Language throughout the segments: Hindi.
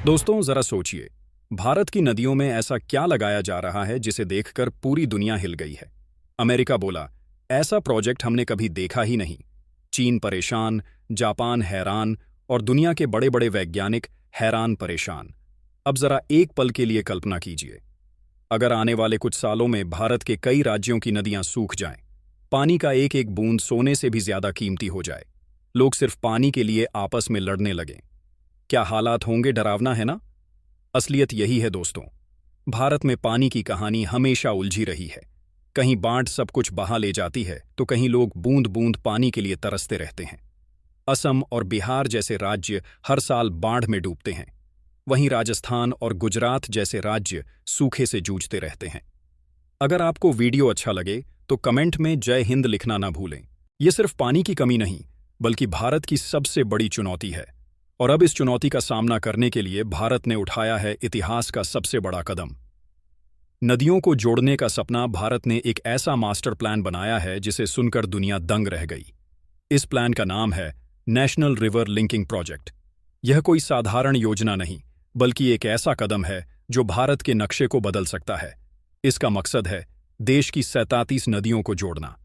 दोस्तों जरा सोचिए, भारत की नदियों में ऐसा क्या लगाया जा रहा है जिसे देखकर पूरी दुनिया हिल गई है। अमेरिका बोला, ऐसा प्रोजेक्ट हमने कभी देखा ही नहीं। चीन परेशान, जापान हैरान और दुनिया के बड़े बड़े वैज्ञानिक हैरान परेशान। अब जरा एक पल के लिए कल्पना कीजिए, अगर आने वाले कुछ सालों में भारत के कई राज्यों की नदियां सूख जाएं, पानी का एक एक बूंद सोने से भी ज्यादा कीमती हो जाए, लोग सिर्फ पानी के लिए आपस में लड़ने लगें, क्या हालात होंगे। डरावना है ना। असलियत यही है दोस्तों, भारत में पानी की कहानी हमेशा उलझी रही है। कहीं बाढ़ सब कुछ बहा ले जाती है तो कहीं लोग बूंद बूंद पानी के लिए तरसते रहते हैं। असम और बिहार जैसे राज्य हर साल बाढ़ में डूबते हैं, वहीं राजस्थान और गुजरात जैसे राज्य सूखे से जूझते रहते हैं। अगर आपको वीडियो अच्छा लगे तो कमेंट में जय हिंद लिखना ना भूलें। ये सिर्फ पानी की कमी नहीं, बल्कि भारत की सबसे बड़ी चुनौती है। और अब इस चुनौती का सामना करने के लिए भारत ने उठाया है इतिहास का सबसे बड़ा कदम। नदियों को जोड़ने का सपना। भारत ने एक ऐसा मास्टर प्लान बनाया है जिसे सुनकर दुनिया दंग रह गई। इस प्लान का नाम है नेशनल रिवर लिंकिंग प्रोजेक्ट। यह कोई साधारण योजना नहीं, बल्कि एक ऐसा कदम है जो भारत के नक्शे को बदल सकता है। इसका मकसद है देश की 37 नदियों को जोड़ना।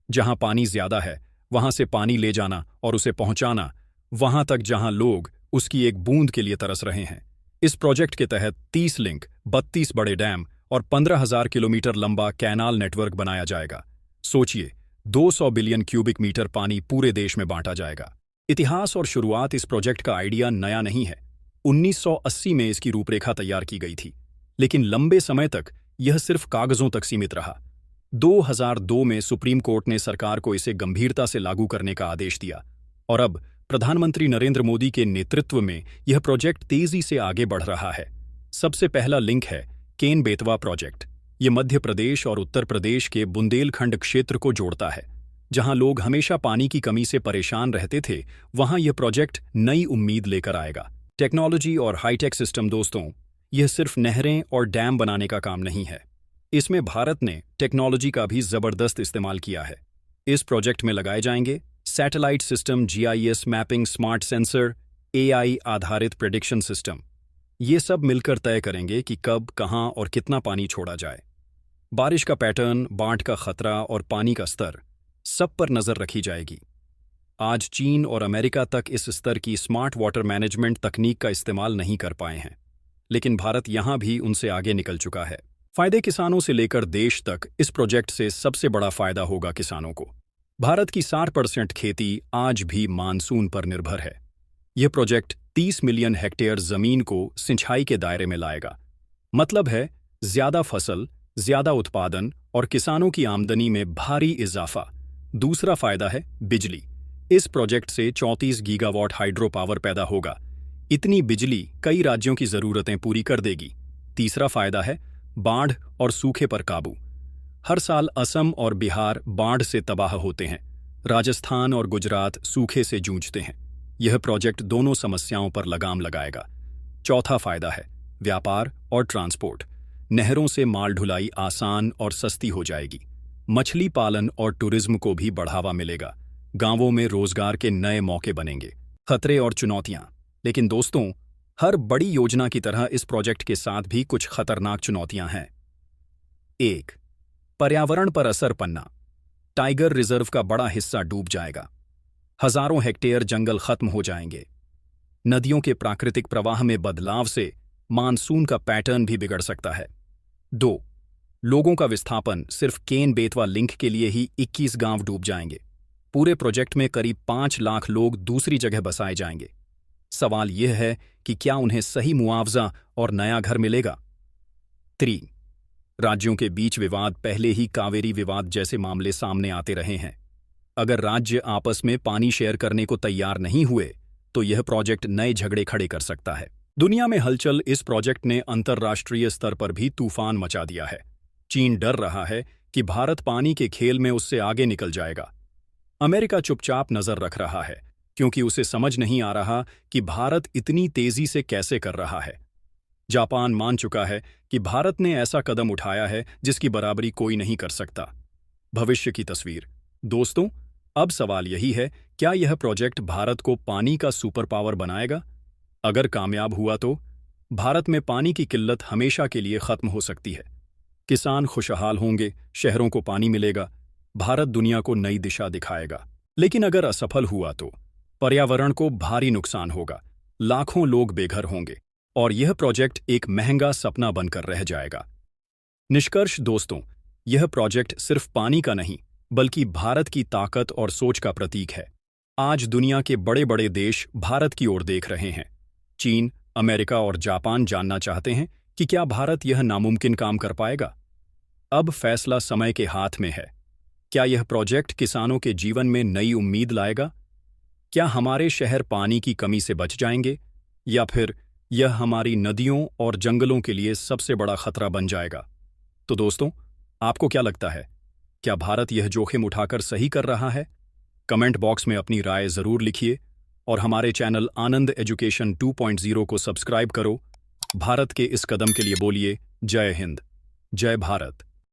जहां पानी ज्यादा है वहां से पानी ले जाना और उसे पहुंचाना वहां तक जहां लोग उसकी एक बूंद के लिए तरस रहे हैं। इस प्रोजेक्ट के तहत 30 लिंक, 32 बड़े डैम और 15,000 किलोमीटर लंबा कैनाल नेटवर्क बनाया जाएगा। सोचिए, 200 बिलियन क्यूबिक मीटर पानी पूरे देश में बांटा जाएगा। इतिहास और शुरुआत। इस प्रोजेक्ट का आइडिया नया नहीं है। 1980 में इसकी रूपरेखा तैयार की गई थी, लेकिन लंबे समय तक यह सिर्फ कागजों तक सीमित रहा। 2002 में सुप्रीम कोर्ट ने सरकार को इसे गंभीरता से लागू करने का आदेश दिया और अब प्रधानमंत्री नरेंद्र मोदी के नेतृत्व में यह प्रोजेक्ट तेजी से आगे बढ़ रहा है। सबसे पहला लिंक है केन बेतवा प्रोजेक्ट। यह मध्य प्रदेश और उत्तर प्रदेश के बुंदेलखंड क्षेत्र को जोड़ता है। जहां लोग हमेशा पानी की कमी से परेशान रहते थे, वहां यह प्रोजेक्ट नई उम्मीद लेकर आएगा। टेक्नोलॉजी और हाईटेक सिस्टम। दोस्तों, यह सिर्फ नहरें और डैम बनाने का काम नहीं है। इसमें भारत ने टेक्नोलॉजी का भी जबरदस्त इस्तेमाल किया है। इस प्रोजेक्ट में लगाए जाएंगे satellite system, GIS mapping, smart sensor, AI आधारित प्रेडिक्शन सिस्टम। ये सब मिलकर तय करेंगे कि कब, कहां और कितना पानी छोड़ा जाए। बारिश का पैटर्न, बाढ़ का खतरा और पानी का स्तर, सब पर नजर रखी जाएगी। आज चीन और अमेरिका तक इस स्तर की स्मार्ट वाटर मैनेजमेंट तकनीक का इस्तेमाल नहीं कर पाए हैं, लेकिन भारत यहां भी उनसे आगे निकल चुका है। फायदे किसानों से लेकर देश तक। इस प्रोजेक्ट से सबसे बड़ा फायदा होगा किसानों को। भारत की 60% खेती आज भी मानसून पर निर्भर है। यह प्रोजेक्ट 30 मिलियन हेक्टेयर जमीन को सिंचाई के दायरे में लाएगा। मतलब है ज्यादा फसल, ज्यादा उत्पादन और किसानों की आमदनी में भारी इजाफा। दूसरा फायदा है बिजली। इस प्रोजेक्ट से 34 गीगावाट हाइड्रो पावर पैदा होगा। इतनी बिजली कई राज्यों की जरूरतें पूरी कर देगी। तीसरा फायदा है बाढ़ और सूखे पर काबू। हर साल असम और बिहार बाढ़ से तबाह होते हैं, राजस्थान और गुजरात सूखे से जूझते हैं। यह प्रोजेक्ट दोनों समस्याओं पर लगाम लगाएगा। चौथा फायदा है व्यापार और ट्रांसपोर्ट। नहरों से माल ढुलाई आसान और सस्ती हो जाएगी। मछली पालन और टूरिज्म को भी बढ़ावा मिलेगा। गांवों में रोजगार के नए मौके बनेंगे। खतरे और चुनौतियां। लेकिन दोस्तों, हर बड़ी योजना की तरह इस प्रोजेक्ट के साथ भी कुछ खतरनाक चुनौतियां हैं। 1. पर्यावरण पर असर पड़ना। टाइगर रिजर्व का बड़ा हिस्सा डूब जाएगा। हजारों हेक्टेयर जंगल खत्म हो जाएंगे। नदियों के प्राकृतिक प्रवाह में बदलाव से मानसून का पैटर्न भी बिगड़ सकता है। 2. लोगों का विस्थापन। सिर्फ केन बेतवा लिंक के लिए ही 21 गांव डूब जाएंगे। पूरे प्रोजेक्ट में करीब 5 लाख लोग दूसरी जगह बसाए जाएंगे। सवाल यह है कि क्या उन्हें सही मुआवजा और नया घर मिलेगा। 3. राज्यों के बीच विवाद। पहले ही कावेरी विवाद जैसे मामले सामने आते रहे हैं। अगर राज्य आपस में पानी शेयर करने को तैयार नहीं हुए तो यह प्रोजेक्ट नए झगड़े खड़े कर सकता है। दुनिया में हलचल। इस प्रोजेक्ट ने अंतर्राष्ट्रीय स्तर पर भी तूफान मचा दिया है। चीन डर रहा है कि भारत पानी के खेल में उससे आगे निकल जाएगा। अमेरिका चुपचाप नजर रख रहा है, क्योंकि उसे समझ नहीं आ रहा कि भारत इतनी तेजी से कैसे कर रहा है। जापान मान चुका है कि भारत ने ऐसा कदम उठाया है जिसकी बराबरी कोई नहीं कर सकता। भविष्य की तस्वीर। दोस्तों, अब सवाल यही है, क्या यह प्रोजेक्ट भारत को पानी का सुपर पावर बनाएगा? अगर कामयाब हुआ तो भारत में पानी की किल्लत हमेशा के लिए खत्म हो सकती है। किसान खुशहाल होंगे, शहरों को पानी मिलेगा, भारत दुनिया को नई दिशा दिखाएगा। लेकिन अगर असफल हुआ तो पर्यावरण को भारी नुकसान होगा, लाखों लोग बेघर होंगे और यह प्रोजेक्ट एक महंगा सपना बनकर रह जाएगा। निष्कर्ष दोस्तों, यह प्रोजेक्ट सिर्फ पानी का नहीं बल्कि भारत की ताकत और सोच का प्रतीक है। आज दुनिया के बड़े बड़े देश भारत की ओर देख रहे हैं। चीन, अमेरिका और जापान जानना चाहते हैं कि क्या भारत यह नामुमकिन काम कर पाएगा। अब फैसला समय के हाथ में है। क्या यह प्रोजेक्ट किसानों के जीवन में नई उम्मीद लाएगा? क्या हमारे शहर पानी की कमी से बच जाएंगे, या फिर यह हमारी नदियों और जंगलों के लिए सबसे बड़ा खतरा बन जाएगा? तो दोस्तों, आपको क्या लगता है? क्या भारत यह जोखिम उठाकर सही कर रहा है? कमेंट बॉक्स में अपनी राय जरूर लिखिए और हमारे चैनल आनंद एजुकेशन 2.0 को सब्सक्राइब करो। भारत के इस कदम के लिए बोलिए जय हिंद, जय भारत।